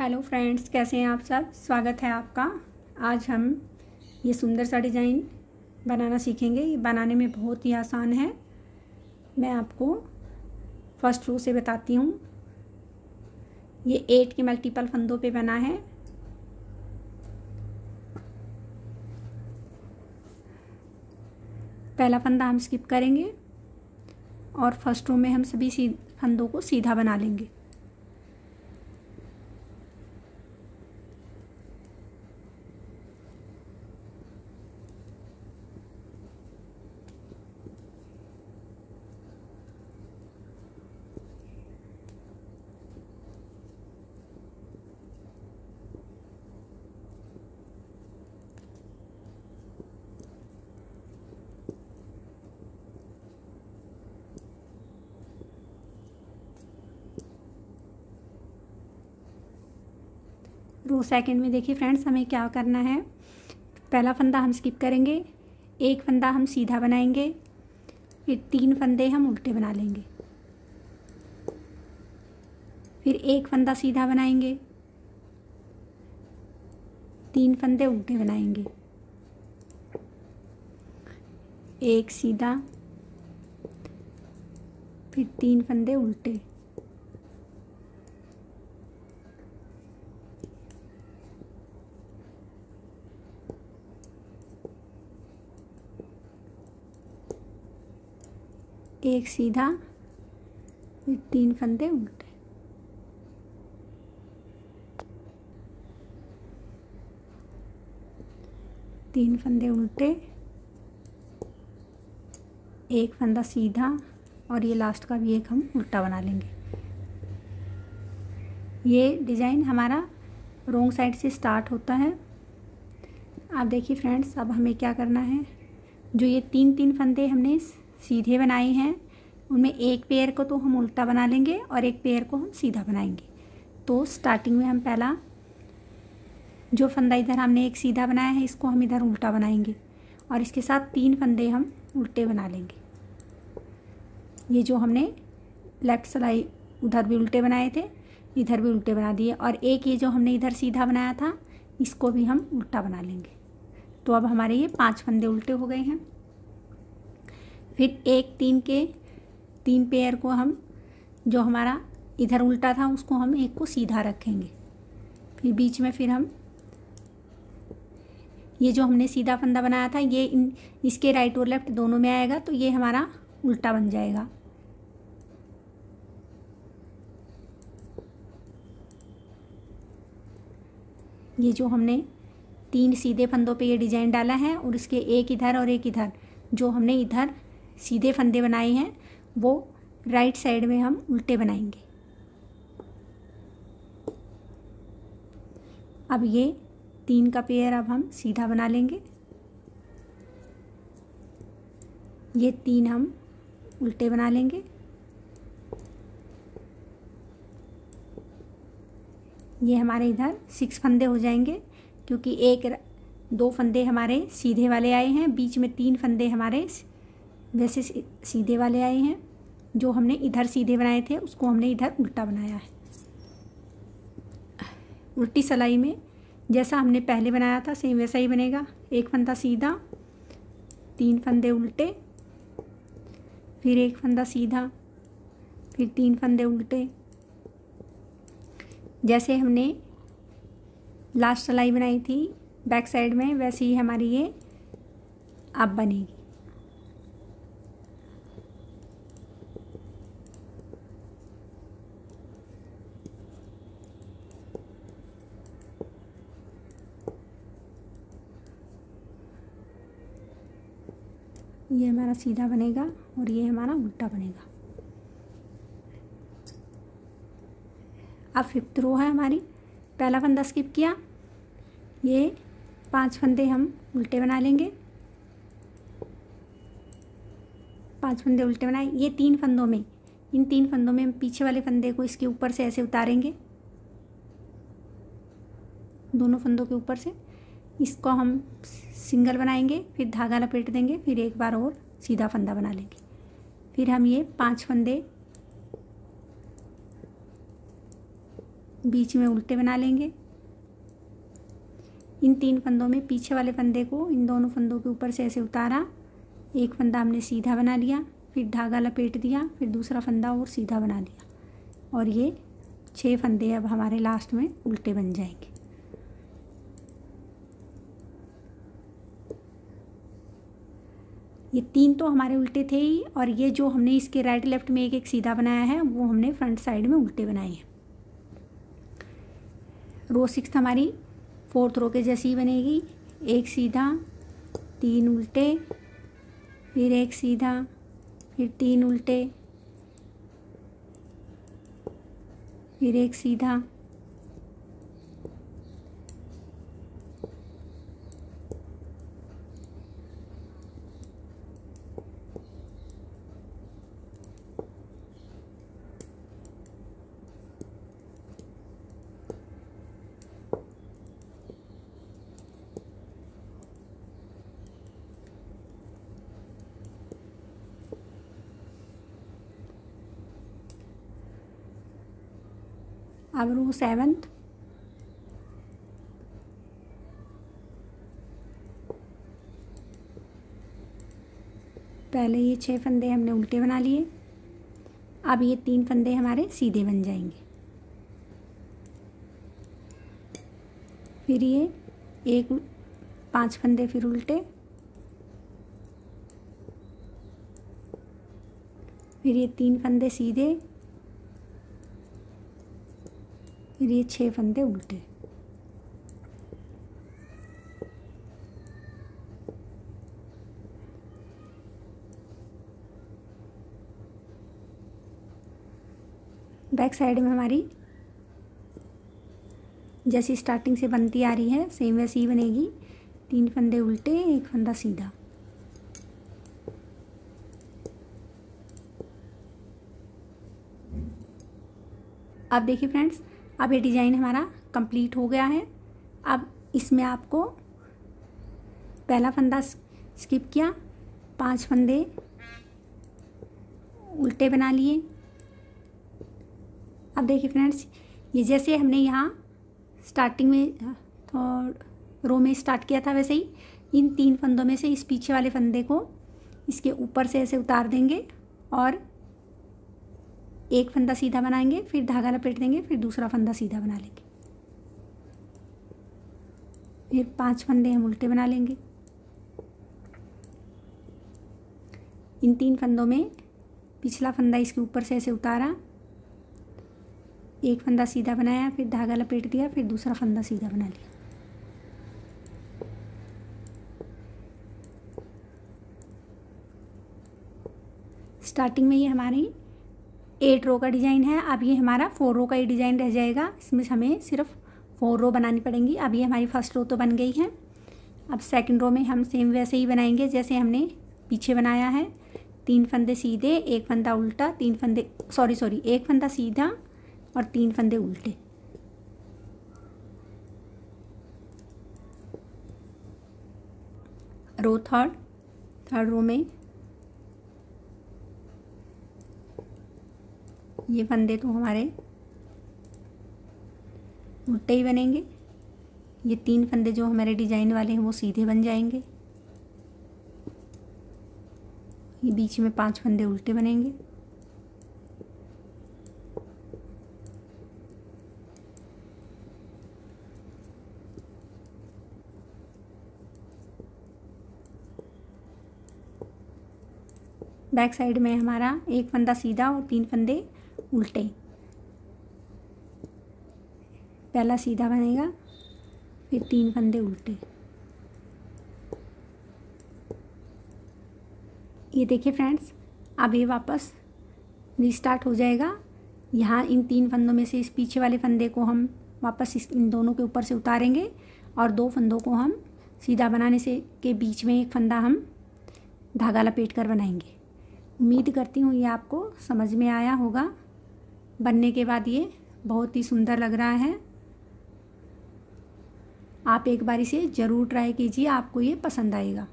Hello friends, कैसे हैं आप सब। स्वागत है आपका। आज हम ये सुंदर सा डिज़ाइन बनाना सीखेंगे। ये बनाने में बहुत ही आसान है। मैं आपको फर्स्ट रो से बताती हूँ। ये 8 के मल्टीपल फंदों पे बना है। पहला फंदा हम स्किप करेंगे और फर्स्ट रो में हम सभी फंदों को सीधा बना लेंगे। रो सेकंड में देखिए फ्रेंड्स, हमें क्या करना है। पहला फंदा हम स्किप करेंगे, एक फंदा हम सीधा बनाएंगे, फिर 3 फंदे हम उल्टे बना लेंगे, फिर एक फंदा सीधा बनाएंगे, 3 फंदे उल्टे बनाएंगे, एक सीधा, फिर 3 फंदे उल्टे, एक सीधा, फिर 3 फंदे उल्टे। तीन फंदे उल्टे, एक फंदा सीधा और ये लास्ट का भी एक हम उल्टा बना लेंगे। ये डिज़ाइन हमारा रोंग साइड से स्टार्ट होता है। आप देखिए फ्रेंड्स, अब हमें क्या करना है। जो ये 3 फंदे हमने सीधे बनाए हैं, उनमें एक पेयर को तो हम उल्टा बना लेंगे और एक पेयर को हम सीधा बनाएंगे। तो स्टार्टिंग में हम पहला जो फंदा इधर हमने एक सीधा बनाया है, इसको हम इधर उल्टा बनाएंगे और इसके साथ 3 फंदे हम उल्टे बना लेंगे। ये जो हमने लेफ्ट सिलाई उधर भी उल्टे बनाए थे, इधर भी उल्टे बना दिए, और एक ये जो हमने इधर सीधा बनाया था, इसको भी हम उल्टा बना लेंगे। तो अब हमारे ये 5 फंदे उल्टे हो गए हैं। फिर एक 3 पेयर को हम, जो हमारा इधर उल्टा था, उसको हम एक को सीधा रखेंगे। फिर बीच में फिर हम ये जो हमने सीधा फंदा बनाया था, ये इसके राइट और लेफ्ट दोनों में आएगा, तो ये हमारा उल्टा बन जाएगा। ये जो हमने 3 सीधे फंदों पे ये डिजाइन डाला है, और इसके एक इधर और एक इधर, जो हमने इधर सीधे फंदे बनाए हैं, वो राइट साइड में हम उल्टे बनाएंगे। अब ये 3 का पेयर अब हम सीधा बना लेंगे, ये 3 हम उल्टे बना लेंगे, ये हमारे इधर 6 फंदे हो जाएंगे, क्योंकि 2 फंदे हमारे सीधे वाले आए हैं, बीच में 3 फंदे हमारे वैसे सीधे वाले आए हैं। जो हमने इधर सीधे बनाए थे, उसको हमने इधर उल्टा बनाया है। उल्टी सिलाई में जैसा हमने पहले बनाया था, सेम वैसा ही बनेगा। एक फंदा सीधा, 3 फंदे उल्टे, फिर एक फंदा सीधा, फिर 3 फंदे उल्टे। जैसे हमने लास्ट सिलाई बनाई थी बैक साइड में, वैसे ही हमारी ये अब बनेगी। ये हमारा सीधा बनेगा और ये हमारा उल्टा बनेगा। अब 5th रो है हमारी। पहला फंदा स्किप किया, ये 5 फंदे हम उल्टे बना लेंगे, 5 फंदे उल्टे बनाए। ये 3 फंदों में, इन 3 फंदों में हम पीछे वाले फंदे को इसके ऊपर से ऐसे उतारेंगे, दोनों फंदों के ऊपर से। इसको हम सिंगल बनाएंगे, फिर धागा लपेट देंगे, फिर एक बार और सीधा फंदा बना लेंगे। फिर हम ये 5 फंदे बीच में उल्टे बना लेंगे। इन 3 फंदों में पीछे वाले फंदे को इन दोनों फंदों के ऊपर से ऐसे उतारा, एक फंदा हमने सीधा बना लिया, फिर धागा लपेट दिया, फिर दूसरा फंदा और सीधा बना लिया, और ये 6 फंदे अब हमारे लास्ट में उल्टे बन जाएंगे। ये 3 तो हमारे उल्टे थे ही, और ये जो हमने इसके राइट लेफ्ट में एक एक सीधा बनाया है वो हमने फ्रंट साइड में उल्टे बनाए हैं। रो 6 हमारी 4th रो के जैसी बनेगी। एक सीधा, 3 उल्टे, फिर एक सीधा, फिर 3 उल्टे, फिर एक सीधा, अब रो 7th, पहले ये 6 फंदे हमने उल्टे बना लिए, अब ये 3 फंदे हमारे सीधे बन जाएंगे। फिर ये 5 फंदे फिर उल्टे, फिर ये 3 फंदे सीधे, फिर ये 6 फंदे उल्टे। बैक साइड में हमारी जैसी स्टार्टिंग से बनती आ रही है सेम वैसी ही बनेगी। 3 फंदे उल्टे, एक फंदा सीधा। अब देखिए फ्रेंड्स, अब ये डिज़ाइन हमारा कंप्लीट हो गया है। अब इसमें आपको पहला फंदा स्किप किया, 5 फंदे उल्टे बना लिए। अब देखिए फ्रेंड्स, ये जैसे हमने यहाँ स्टार्टिंग में तो रो में स्टार्ट किया था, वैसे ही इन 3 फंदों में से इस पीछे वाले फंदे को इसके ऊपर से ऐसे उतार देंगे और एक फंदा सीधा बनाएंगे, फिर धागा लपेट देंगे, फिर दूसरा फंदा सीधा बना लेंगे, फिर 5 फंदे हम उल्टे बना लेंगे। इन 3 फंदों में पिछला फंदा इसके ऊपर से ऐसे उतारा, एक फंदा सीधा बनाया, फिर धागा लपेट दिया, फिर दूसरा फंदा सीधा बना लिया। स्टार्टिंग में ये हमारी 8 रो का डिज़ाइन है। अब ये हमारा 4 रो का ही डिज़ाइन रह जाएगा। इसमें हमें सिर्फ 4 रो बनानी पड़ेंगी। अब ये हमारी फर्स्ट रो तो बन गई है। अब सेकंड रो में हम सेम वैसे ही बनाएंगे जैसे हमने पीछे बनाया है। 3 फंदे सीधे, एक फंदा उल्टा, 3 फंदे एक फंदा सीधा और 3 फंदे उल्टे। रो थर्ड रो में ये फंदे तो हमारे उल्टे ही बनेंगे। ये 3 फंदे जो हमारे डिजाइन वाले हैं वो सीधे बन जाएंगे। ये बीच में 5 फंदे उल्टे बनेंगे। बैक साइड में हमारा एक फंदा सीधा और 3 फंदे उल्टे। पहला सीधा बनेगा, फिर 3 फंदे उल्टे। ये देखिए फ्रेंड्स, अब ये वापस रीस्टार्ट हो जाएगा। यहाँ इन 3 फंदों में से इस पीछे वाले फंदे को हम वापस इन दोनों के ऊपर से उतारेंगे और 2 फंदों को हम सीधा बनाने से के बीच में एक फंदा हम धागा लपेट कर बनाएंगे। उम्मीद करती हूँ ये आपको समझ में आया होगा। बनने के बाद ये बहुत ही सुंदर लग रहा है। आप एक बार इसे ज़रूर ट्राई कीजिए, आपको ये पसंद आएगा।